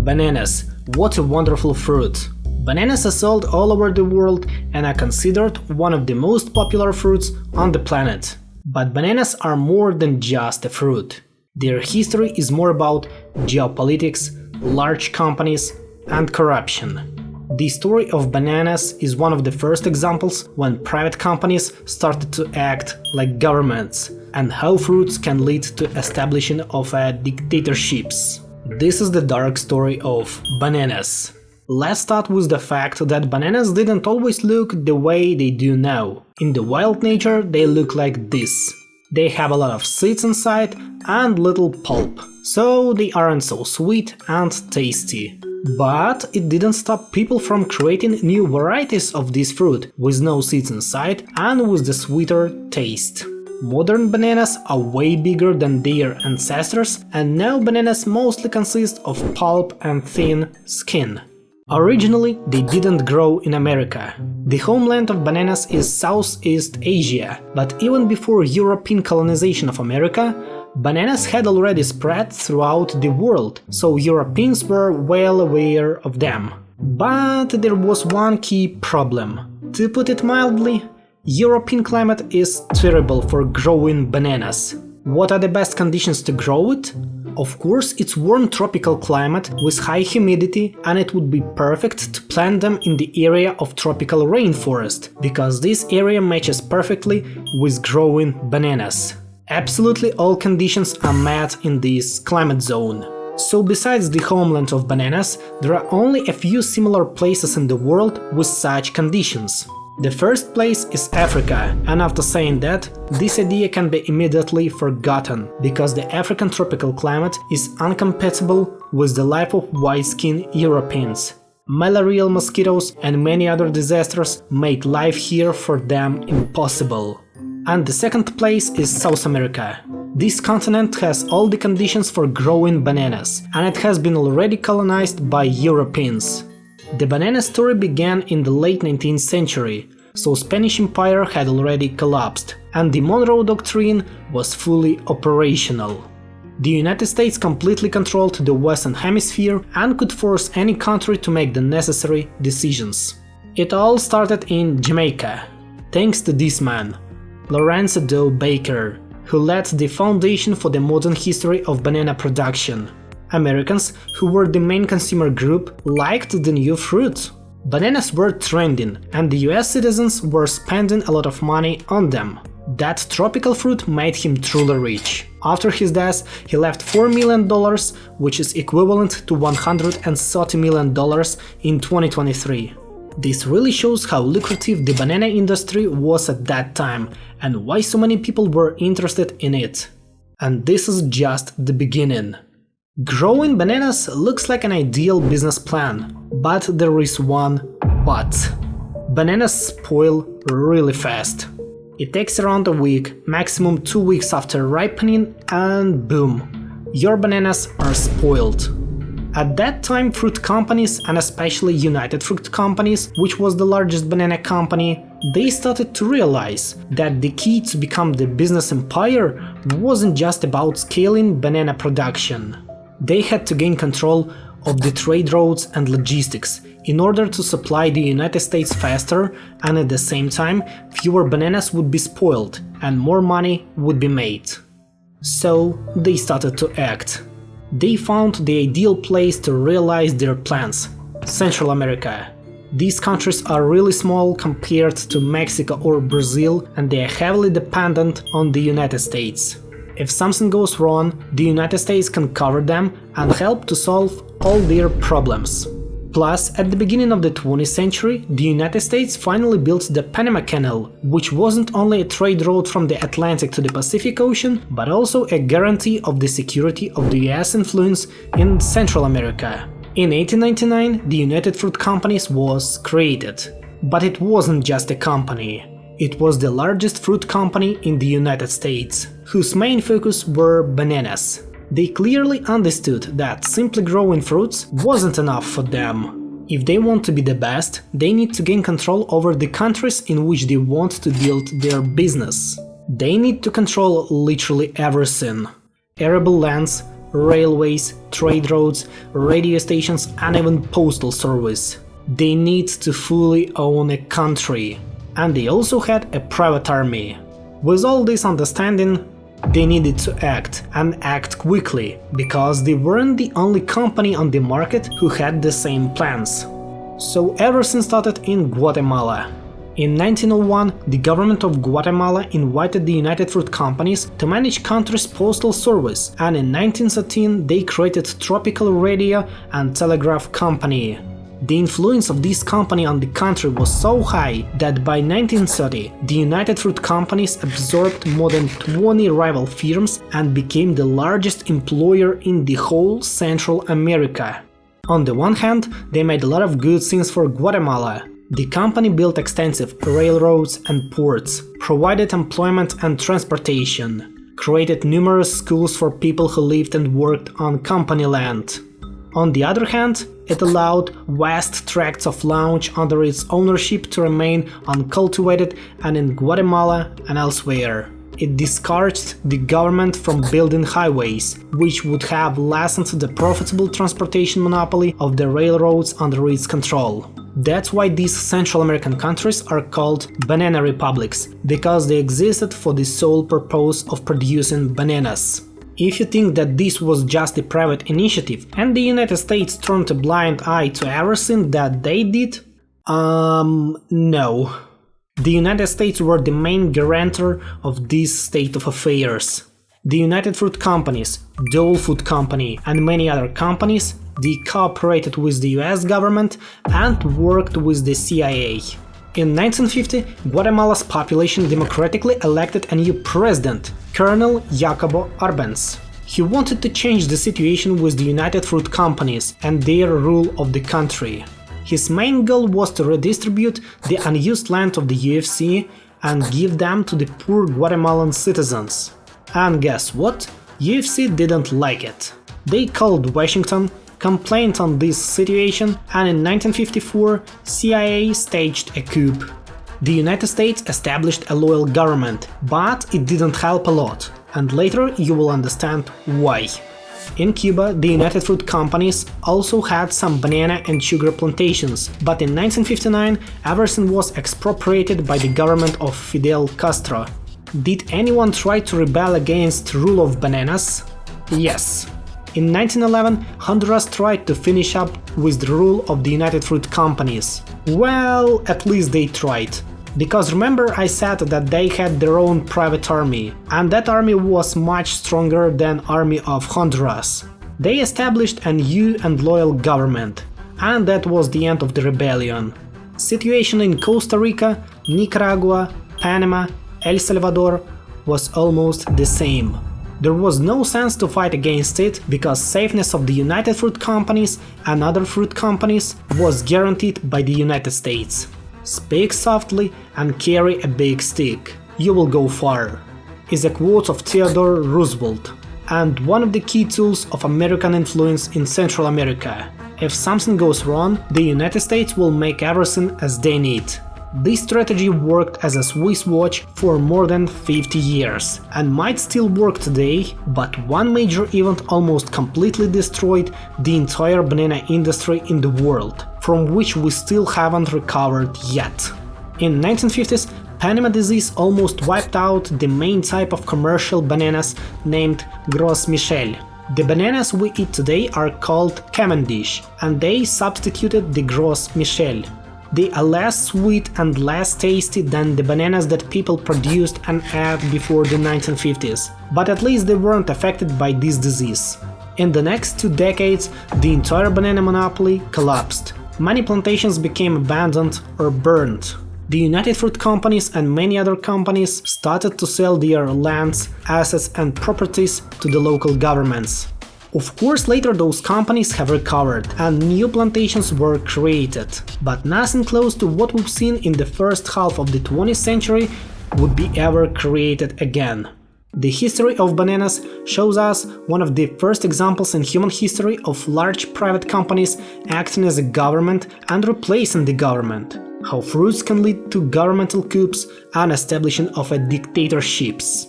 Bananas. What a wonderful fruit! Bananas are sold all over the world and are considered one of the most popular fruits on the planet. But bananas are more than just a fruit. Their history is more about geopolitics, large companies, and corruption. The story of bananas is one of the first examples when private companies started to act like governments, and how fruits can lead to establishing of dictatorships. This is the dark story of bananas. Let's start with the fact that bananas didn't always look the way they do now. In the wild nature they look like this. They have a lot of seeds inside and little pulp, so they aren't so sweet and tasty. But it didn't stop people from creating new varieties of this fruit with no seeds inside and with the sweeter taste. Modern bananas are way bigger than their ancestors, and now bananas mostly consist of pulp and thin skin. Originally, they didn't grow in America. The homeland of bananas is Southeast Asia, but even before European colonization of America, bananas had already spread throughout the world, so Europeans were well aware of them. But there was one key problem. To put it mildly, European climate is terrible for growing bananas. What are the best conditions to grow it? Of course, it's warm tropical climate with high humidity, and it would be perfect to plant them in the area of tropical rainforest, because this area matches perfectly with growing bananas. Absolutely all conditions are met in this climate zone. So besides the homeland of bananas, there are only a few similar places in the world with such conditions. The first place is Africa, and after saying that, this idea can be immediately forgotten, because the African tropical climate is incompatible with the life of white-skinned Europeans. Malarial mosquitoes and many other disasters make life here for them impossible. And the second place is South America. This continent has all the conditions for growing bananas, and it has been already colonized by Europeans. The banana story began in the late 19th century, so Spanish Empire had already collapsed, and the Monroe Doctrine was fully operational. The United States completely controlled the Western Hemisphere and could force any country to make the necessary decisions. It all started in Jamaica, thanks to this man, Lorenzo Doe Baker, who led the foundation for the modern history of banana production. Americans, who were the main consumer group, liked the new fruit. Bananas were trending, and the US citizens were spending a lot of money on them. That tropical fruit made him truly rich. After his death, he left $4 million, which is equivalent to $130 million in 2023. This really shows how lucrative the banana industry was at that time, and why so many people were interested in it. And this is just the beginning. Growing bananas looks like an ideal business plan, but there is one but. Bananas spoil really fast. It takes around a week, maximum 2 weeks after ripening, and boom, your bananas are spoiled. At that time, fruit companies, and especially United Fruit Companies, which was the largest banana company, they started to realize that the key to become the business empire wasn't just about scaling banana production. They had to gain control of the trade routes and logistics in order to supply the United States faster, and at the same time fewer bananas would be spoiled and more money would be made. So they started to act. They found the ideal place to realize their plans: Central America. These countries are really small compared to Mexico or Brazil, and they are heavily dependent on the United States. If something goes wrong, the United States can cover them and help to solve all their problems. Plus, at the beginning of the 20th century, the United States finally built the Panama Canal, which wasn't only a trade route from the Atlantic to the Pacific Ocean, but also a guarantee of the security of the US influence in Central America. In 1899, the United Fruit Companies was created. But it wasn't just a company. It was the largest fruit company in the United States, whose main focus were bananas. They clearly understood that simply growing fruits wasn't enough for them. If they want to be the best, they need to gain control over the countries in which they want to build their business. They need to control literally everything: arable lands, railways, trade roads, radio stations, and even postal service. They need to fully own a country. And they also had a private army. With all this understanding, they needed to act, and act quickly, because they weren't the only company on the market who had the same plans. So everything started in Guatemala. In 1901, the government of Guatemala invited the United Fruit Companies to manage country's postal service, and in 1913 they created Tropical Radio and Telegraph Company. The influence of this company on the country was so high that by 1930 the United Fruit Companies absorbed more than 20 rival firms and became the largest employer in the whole Central America. On the one hand, they made a lot of good things for Guatemala. The company built extensive railroads and ports, provided employment and transportation, created numerous schools for people who lived and worked on company land. On the other hand, it allowed vast tracts of land under its ownership to remain uncultivated and in Guatemala and elsewhere. It discouraged the government from building highways, which would have lessened the profitable transportation monopoly of the railroads under its control. That's why these Central American countries are called banana republics, because they existed for the sole purpose of producing bananas. If you think that this was just a private initiative and the United States turned a blind eye to everything that they did, no. The United States were the main guarantor of this state of affairs. The United Fruit Companies, Dole Food Company, and many other companies, they cooperated with the US government and worked with the CIA. In 1950, Guatemala's population democratically elected a new president, Colonel Jacobo Arbenz. He wanted to change the situation with the United Fruit Companies and their rule of the country. His main goal was to redistribute the unused land of the UFC and give them to the poor Guatemalan citizens. And guess what? UFC didn't like it. They called Washington, complained on this situation, and in 1954 CIA staged a coup. The United States established a loyal government, but it didn't help a lot, and later you will understand why. In Cuba, the United Fruit Companies also had some banana and sugar plantations, but in 1959 everything was expropriated by the government of Fidel Castro. Did anyone try to rebel against rule of bananas? Yes. In 1911, Honduras tried to finish up with the rule of the United Fruit Companies. Well, at least they tried. Because remember I said that they had their own private army, and that army was much stronger than army of Honduras. They established a new and loyal government, and that was the end of the rebellion. Situation in Costa Rica, Nicaragua, Panama, El Salvador was almost the same. There was no sense to fight against it, because safeness of the United Fruit Companies and other fruit companies was guaranteed by the United States. Speak softly and carry a big stick, you will go far, is a quote of Theodore Roosevelt, and one of the key tools of American influence in Central America. If something goes wrong, the United States will make everything as they need. This strategy worked as a Swiss watch for more than 50 years and might still work today, but one major event almost completely destroyed the entire banana industry in the world, from which we still haven't recovered yet. In 1950s, Panama disease almost wiped out the main type of commercial bananas named Gros Michel. The bananas we eat today are called Cavendish, and they substituted the Gros Michel. They are less sweet and less tasty than the bananas that people produced and ate before the 1950s, but at least they weren't affected by this disease. In the next 2 decades, the entire banana monopoly collapsed. Many plantations became abandoned or burned. The United Fruit Companies and many other companies started to sell their lands, assets and properties to the local governments. Of course, later those companies have recovered and new plantations were created, but nothing close to what we've seen in the first half of the 20th century would be ever created again. The history of bananas shows us one of the first examples in human history of large private companies acting as a government and replacing the government, how fruits can lead to governmental coups and establishing of dictatorships.